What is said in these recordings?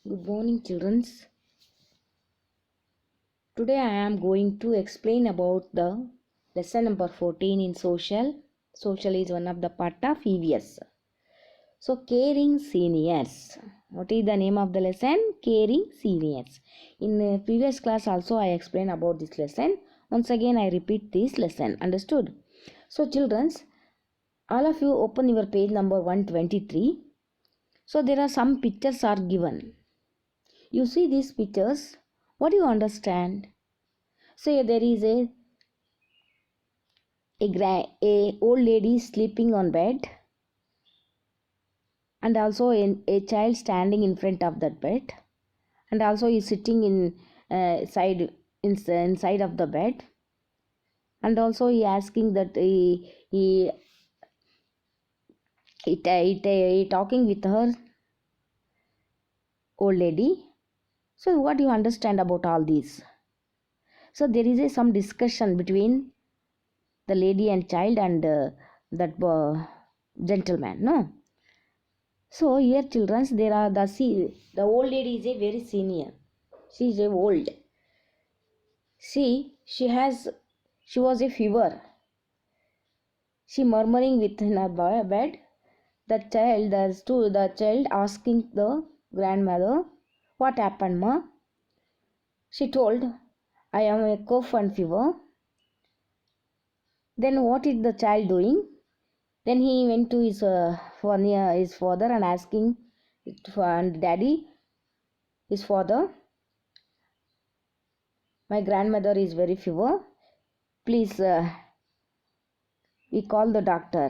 Good morning, children. Today I am going to explain about the lesson number 14 in social. Social is one of the part of EVS. So, caring seniors. What is the name of the lesson? Caring seniors. In the previous class also I explained about this lesson. Once again I repeat this lesson. Understood? So, children, all of you open your page number 123. So, there are some pictures are given. You see these pictures. What do you understand? So there is a old lady sleeping on bed, and also a child standing in front of that bed, and also is sitting inside of the bed, and also he asking that he talking with her old lady. So what do you understand about all these? So there is some discussion between the lady and child and that gentleman, no? So here, children, there are the old lady is a very senior. She is a old. She was a fever. She murmuring within her bed. The child asking the grandmother, "What happened, ma?" She told, "I am a cough and fever." Then what is the child doing? Then he went to his father and asking, and daddy, his father, "My grandmother is very fever. Please, we call the doctor."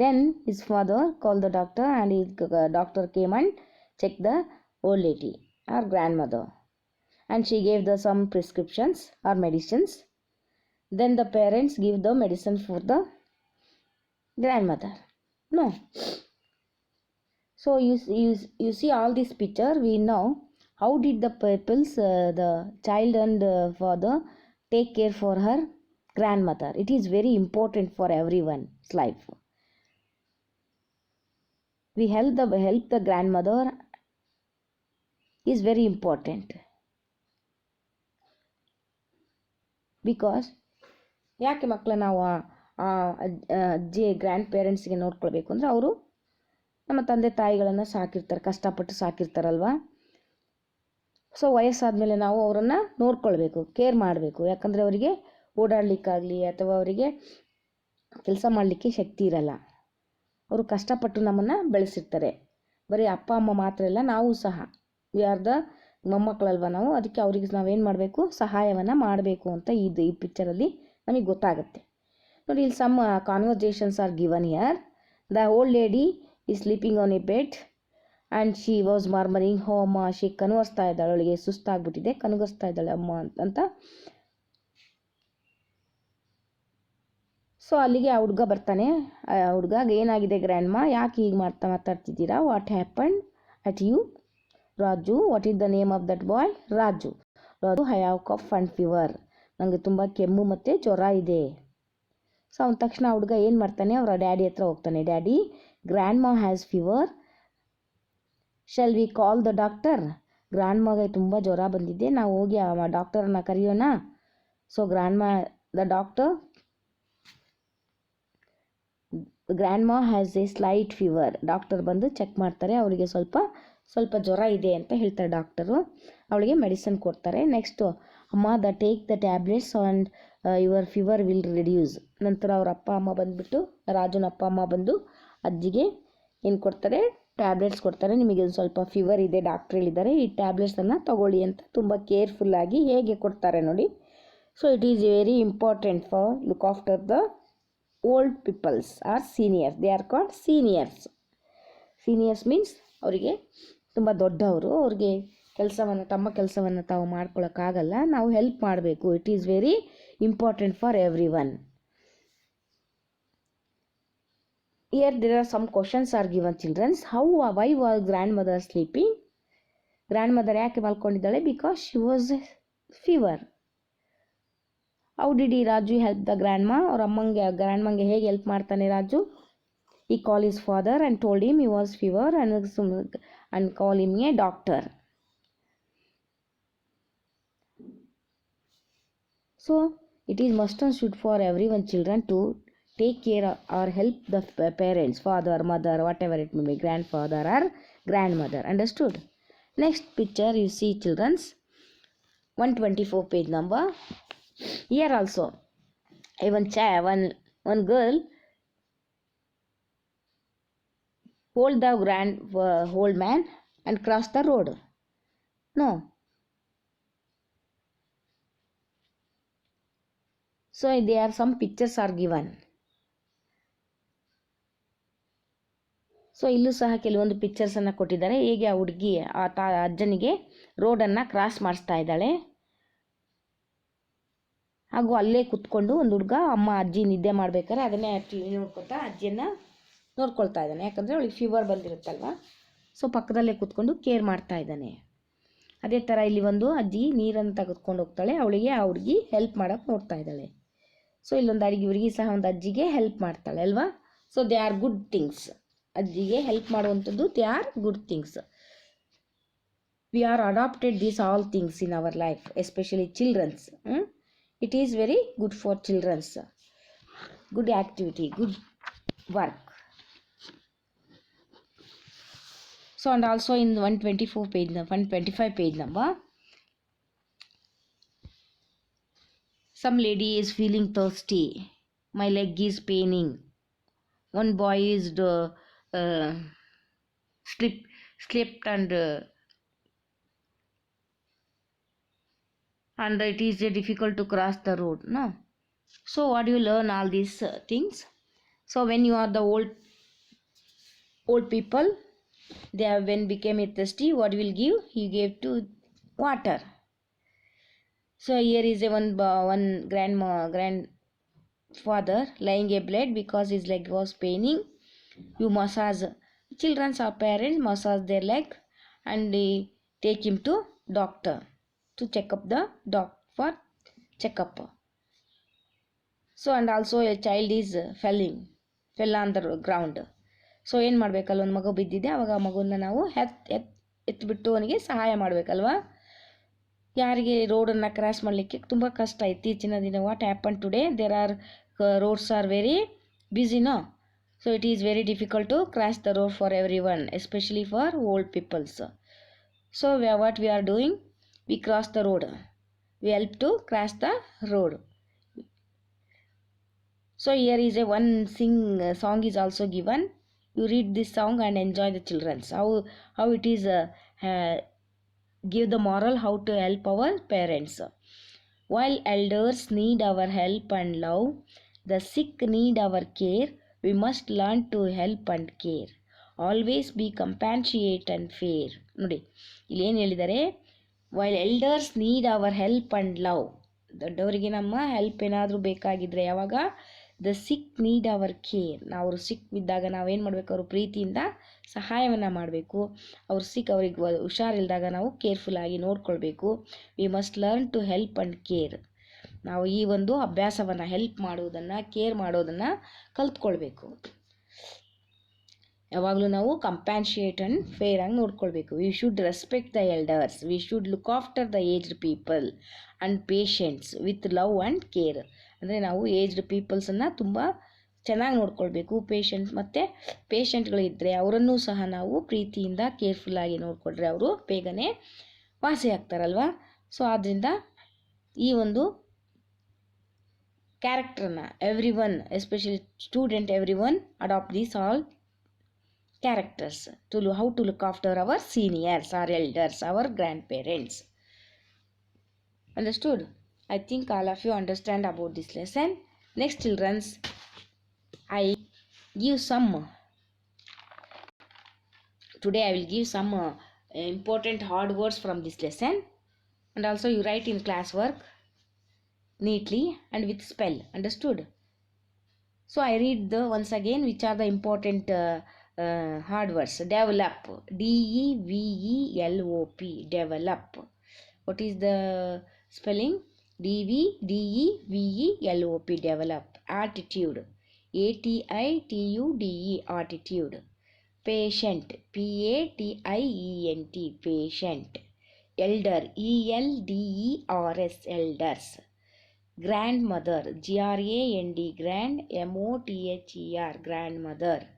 Then his father called the doctor, and his doctor came and checked the old lady, our grandmother, and she gave some prescriptions or medicines. Then the parents give the medicine for the grandmother. No. So you see all this picture. We know how did the the child and father take care for her grandmother. It is very important for everyone's life. We help the grandmother is very important, because ಯಾಕೆ ಮಕ್ಕಳ ನಾವು ಅಜ್ಜಿ grand ಪೇರೆಂಟ್ಸ್ಗೆ ನೋಡ್ಕೊಳ್ಬೇಕು ಅಂದರೆ ಅವರು ನಮ್ಮ ತಂದೆ ತಾಯಿಗಳನ್ನು ಸಾಕಿರ್ತಾರೆ, ಕಷ್ಟಪಟ್ಟು ಸಾಕಿರ್ತಾರಲ್ವ. ಸೊ ವಯಸ್ಸಾದಮೇಲೆ ನಾವು ಅವರನ್ನು ನೋಡ್ಕೊಳ್ಬೇಕು, ಕೇರ್ ಮಾಡಬೇಕು. ಯಾಕಂದರೆ ಅವರಿಗೆ ಓಡಾಡಲಿಕ್ಕಾಗಲಿ ಅಥವಾ ಅವರಿಗೆ ಕೆಲಸ ಮಾಡಲಿಕ್ಕೆ ಶಕ್ತಿ ಇರಲ್ಲ. ಅವರು ಕಷ್ಟಪಟ್ಟು ನಮ್ಮನ್ನು ಬೆಳೆಸಿರ್ತಾರೆ. ಬರೀ ಅಪ್ಪ ಅಮ್ಮ ಮಾತ್ರ ಇಲ್ಲ, ನಾವು ಸಹ ಯಾರ್ದ ಮೊಮ್ಮಕ್ಕಳಲ್ವ ನಾವು. ಅದಕ್ಕೆ ಅವ್ರಿಗೆ ನಾವೇನು ಮಾಡಬೇಕು, ಸಹಾಯವನ್ನು ಮಾಡಬೇಕು ಅಂತ ಈ ಪಿಕ್ಚರಲ್ಲಿ ನಮಗೆ ಗೊತ್ತಾಗುತ್ತೆ. ನೋಡಿ, ಇಲ್ಲಿ some conversations are given here. The old lady is sleeping on a bed and she was murmuring, ಹೋ ಅಮ್ಮ, ಶಿ ಕನವರಿಸ್ತಾ ಇದ್ದಾಳೆ, ಅವಳಿಗೆ ಸುಸ್ತಾಗ್ಬಿಟ್ಟಿದೆ, ಕನಗರಿಸ್ತಾ ಇದ್ದಾಳೆ ಅಮ್ಮ ಅಂತ. ಸೊ ಅಲ್ಲಿಗೆ ಆ ಹುಡುಗ ಬರ್ತಾನೆ. ಆ ಹುಡುಗ, ಏನಾಗಿದೆ ಗ್ರ್ಯಾಂಡ್ಮಾ, ಯಾಕೆ ಹೀಗೆ ಮಾತಾಡ್ತಿದ್ದೀರಾ? What happen at you? Raju. What is the name of that boy? Raju. Raju, I have cough and fever. ನನಗೆ ತುಂಬ ಕೆಮ್ಮು ಮತ್ತು ಜ್ವರ ಇದೆ. ಸೊ ಅವನ ತಕ್ಷಣ ಹುಡುಗ ಏನು ಮಾಡ್ತಾನೆ, ಅವರ ಡ್ಯಾಡಿ ಹತ್ರ ಹೋಗ್ತಾನೆ. Daddy, grandma has fever, shall we call the doctor? ಗ್ರ್ಯಾಂಡ್ಮಾಗೆ ತುಂಬ ಜ್ವರ ಬಂದಿದೆ, ನಾವು ಹೋಗಿ ಆ ಡಾಕ್ಟರನ್ನ ಕರೆಯೋಣ. So grandma has a slight fever. Doctor ಬಂದು ಚೆಕ್ ಮಾಡ್ತಾರೆ, ಅವರಿಗೆ ಸ್ವಲ್ಪ ಜ್ವರ ಇದೆ ಅಂತ ಹೇಳ್ತಾರೆ ಡಾಕ್ಟರು. ಅವಳಿಗೆ ಮೆಡಿಸಿನ್ ಕೊಡ್ತಾರೆ. ನೆಕ್ಸ್ಟು, ಅಮ್ಮ, take the tablets and your fever will reduce. ನಂತರ ಅವ್ರ ಅಪ್ಪ ಅಮ್ಮ ಬಂದುಬಿಟ್ಟು, ರಾಜುನ ಅಪ್ಪ ಅಮ್ಮ ಬಂದು ಅಜ್ಜಿಗೆ ಏನು ಕೊಡ್ತಾರೆ, ಟ್ಯಾಬ್ಲೆಟ್ಸ್ ಕೊಡ್ತಾರೆ. ನಿಮಗೆ ಒಂದು ಸ್ವಲ್ಪ ಫೀವರ್ ಇದೆ, ಡಾಕ್ಟ್ರ್ ಹೇಳಿದ್ದಾರೆ, ಈ ಟ್ಯಾಬ್ಲೆಟ್ಸನ್ನು ತಗೊಳ್ಳಿ ಅಂತ ತುಂಬ ಕೇರ್ಫುಲ್ಲಾಗಿ ಹೇಗೆ ಕೊಡ್ತಾರೆ ನೋಡಿ. So it is very important for look after the old peoples are seniors. They are called seniors. Seniors means ಅವರಿಗೆ ತುಂಬ ದೊಡ್ಡವರು, ಅವ್ರಿಗೆ ತಮ್ಮ ಕೆಲಸವನ್ನು ತಾವು ಮಾಡ್ಕೊಳ್ಳೋಕ್ಕಾಗಲ್ಲ, ನಾವು ಹೆಲ್ಪ್ ಮಾಡಬೇಕು. It is very important for every one. Here there are some questions are given, children. Why was grandmother sleeping? Grandmother ಯಾಕೆ ಮಲ್ಕೊಂಡಿದ್ದಾಳೆ? Because she was fever. How did Raju help the grandma? ಅವ್ರ ಗ್ರ್ಯಾಂಡ್ಮಂಗೆ ಹೇಗೆ help ಮಾಡ್ತಾನೆ Raju? He called his father and told him he was fever and call him a doctor. So it is must and should for everyone children to take care or help the parents, father, mother, whatever it may be, grandfather or grandmother. Understood? Next picture you see children's 124 page number. Here also one girl hold the old man and cross the road. No. So there are some pictures are given. So ಇಲ್ಲೂ ಸಹ ಕೆಲವೊಂದು ಪಿಕ್ಚರ್ಸನ್ನು ಕೊಟ್ಟಿದ್ದಾರೆ. ಹೇಗೆ ಆ ಹುಡುಗಿ ಅಜ್ಜನಿಗೆ ರೋಡನ್ನು cross ಮಾಡಿಸ್ತಾ ಇದ್ದಾಳೆ. ಹಾಗೂ ಅಲ್ಲೇ ಕುತ್ಕೊಂಡು ಒಂದು ಹುಡುಗ ಅಜ್ಜಿ ನಿದ್ದೆ ಮಾಡ್ಬೇಕಾದ್ರೆ ಅದನ್ನೇ ನೋಡ್ಕೊತಾ ಅಜ್ಜಿಯನ್ನು ನೋಡ್ಕೊಳ್ತಾ ಇದ್ದಾನೆ. ಯಾಕಂದರೆ ಅವಳಿಗೆ ಫೀವರ್ ಬಂದಿರುತ್ತಲ್ವ. ಸೊ ಪಕ್ಕದಲ್ಲೇ ಕುತ್ಕೊಂಡು ಕೇರ್ ಮಾಡ್ತಾ ಇದ್ದಾನೆ. ಅದೇ ಥರ ಇಲ್ಲಿ ಒಂದು ಅಜ್ಜಿ ನೀರನ್ನು ತೆಗೆದುಕೊಂಡು ಹೋಗ್ತಾಳೆ. ಅವಳಿಗೆ ಆ ಹುಡುಗಿ ಹೆಲ್ಪ್ ಮಾಡೋಕ್ಕೆ ನೋಡ್ತಾ ಇದ್ದಾಳೆ. ಸೊ ಇಲ್ಲೊಂದು ಹುಡುಗಿ ಸಹ ಒಂದು ಅಜ್ಜಿಗೆ ಹೆಲ್ಪ್ ಮಾಡ್ತಾಳೆ ಅಲ್ವಾ. So they are good things. ಅಜ್ಜಿಗೆ ಹೆಲ್ಪ್ ಮಾಡುವಂಥದ್ದು they are good things. We are adapted these all things in our life, especially childrens. It is very good for childrens. Good activity, good work. So and also in 124 page, 125 page number, some lady is feeling thirsty. My leg is paining. One boy is slipped and it is difficult to cross the road. No. So what do you learn all these things? So when you are the old people, they have when became thirsty, what will give? He gave to water. So here is one grandfather lying a bed because his leg was paining. You massage, children or parents massage their leg and they take him to doctor to check up the for checkup. So and also a child is fell on the ground. So ಏನು ಮಾಡಬೇಕಲ್ಲ, ಒಂದು ಮಗು ಬಿದ್ದಿದೆ, ಆವಾಗ ಆ ಮಗುನ ನಾವು ಎತ್ಬಿಟ್ಟು ಅವನಿಗೆ ಸಹಾಯ ಮಾಡಬೇಕಲ್ವ. ಯಾರಿಗೆ ರೋಡನ್ನು ಕ್ರಾಸ್ ಮಾಡಲಿಕ್ಕೆ ತುಂಬ ಕಷ್ಟ. ಇತ್ತೀಚಿನ ದಿನ what happen today, there are roads are very busy no. So it is very difficult to cross the road for every one, especially for old peoples. So what we are doing, we cross the road, we help to cross the road. So here is a one song is also given. You read this song and enjoy the children's. How it is give the moral how to help our parents. While elders need our help and love, the sick need our care. We must learn to help and care. Always be compassionate and fair. ನೋಡಿ ಇಲ್ಲಿ ಏನು ಹೇಳಿದ್ದಾರೆ, while elders need our help and love, ದೊಡ್ಡವರಿಗೆ ನಮ್ಮ help ಏನಾದರೂ ಬೇಕಾಗಿದ್ರೆ ಯಾವಾಗ, the sick need our care, ಅವರು ಸಿಕ್ ಇದ್ದಾಗ ನಾವೇನು ಮಾಡಬೇಕು, ಅವರು ಪ್ರೀತಿಯಿಂದ ಸಹಾಯವನ್ನು ಮಾಡಬೇಕು. ಅವ್ರಿಗೆ ಹುಷಾರಿಲ್ದಾಗ ನಾವು ಕೇರ್ಫುಲ್ಲಾಗಿ ನೋಡ್ಕೊಳ್ಬೇಕು. We must learn to help and care. ನಾವು ಈ ಒಂದು ಅಭ್ಯಾಸವನ್ನು, ಹೆಲ್ಪ್ ಮಾಡೋದನ್ನು, ಕೇರ್ ಮಾಡೋದನ್ನು ಕಲ್ತ್ಕೊಳ್ಬೇಕು. ಯಾವಾಗಲೂ ನಾವು ಕಂಪ್ಯಾನ್ಶಿಯೇಟ್ ಆ್ಯಂಡ್ ಫೇರ್ ಆಗಿ ನೋಡ್ಕೊಳ್ಬೇಕು. We should respect the elders, we should look after the aged people and patients with love and care. ಅಂದರೆ ನಾವು ಏಜ್ಡ್ ಪೀಪಲ್ಸನ್ನು ತುಂಬ ಚೆನ್ನಾಗಿ ನೋಡ್ಕೊಳ್ಬೇಕು. ಪೇಷೆಂಟ್ಗಳಿದ್ದರೆ ಅವರನ್ನೂ ಸಹ ನಾವು ಪ್ರೀತಿಯಿಂದ ಕೇರ್ಫುಲ್ಲಾಗಿ ನೋಡಿಕೊಂಡ್ರೆ ಅವರು ಬೇಗನೆ ವಾಸಿ ಆಗ್ತಾರಲ್ವ. ಸೊ ಆದ್ದರಿಂದ ಈ ಒಂದು ಕ್ಯಾರೆಕ್ಟರನ್ನು every one, especially student, everyone adapt these all characters to how to look after our seniors, our elders, our grandparents. Understood? I think all of you understand about this lesson. Next children's, I give some today I will give some important hard words from this lesson, and also you write in classwork neatly and with spell. Understood? So I read once again which are the important hard words. Develop, DEVELOP, develop. What is the spelling? DEVELOP, develop. Attitude, ATITUDE, attitude. Patient, PATIENT, patient. Elder, ELDERS, elders. grandmother, GRAND, grand, MOTHER, grandmother.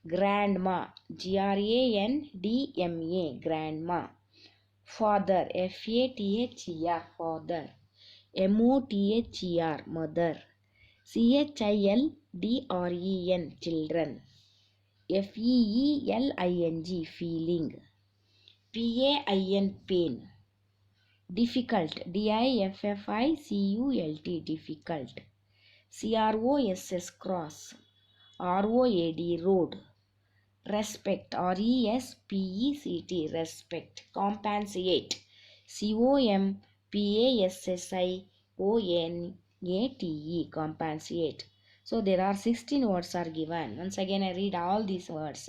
Grandma, GRANDMA, grandma. Father, FATHER, father. MOTHER, mother. CHILDREN, children. FEELING, feeling. PAIN, pain. Difficult, DIFFICULT, difficult. CROSS, cross. ROAD, road. Respect, RESPECT, respect. Compensate, COMPASSIONATE, compensate. So there are 16 words are given. Once again I read all these words.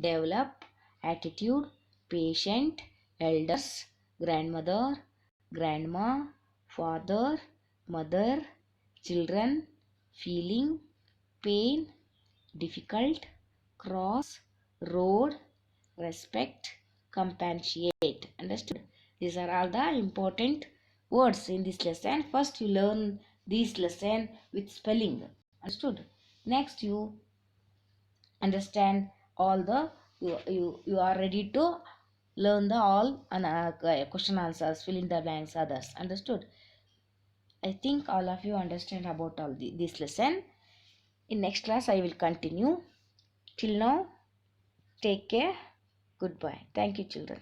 Develop, attitude, patient, elders, grandmother, grandma, father, mother, children, feeling, pain, difficult, cross, road, respect, compensate. Understood? These are all the important words in this lesson. First you learn this lesson with spelling. Understood? Next you understand all the you are ready to learn the all question answers, fill in the blanks, others. Understood? I think all of you understand about all this lesson. In next class I will continue. Till now, take care. Goodbye. Thank you, children.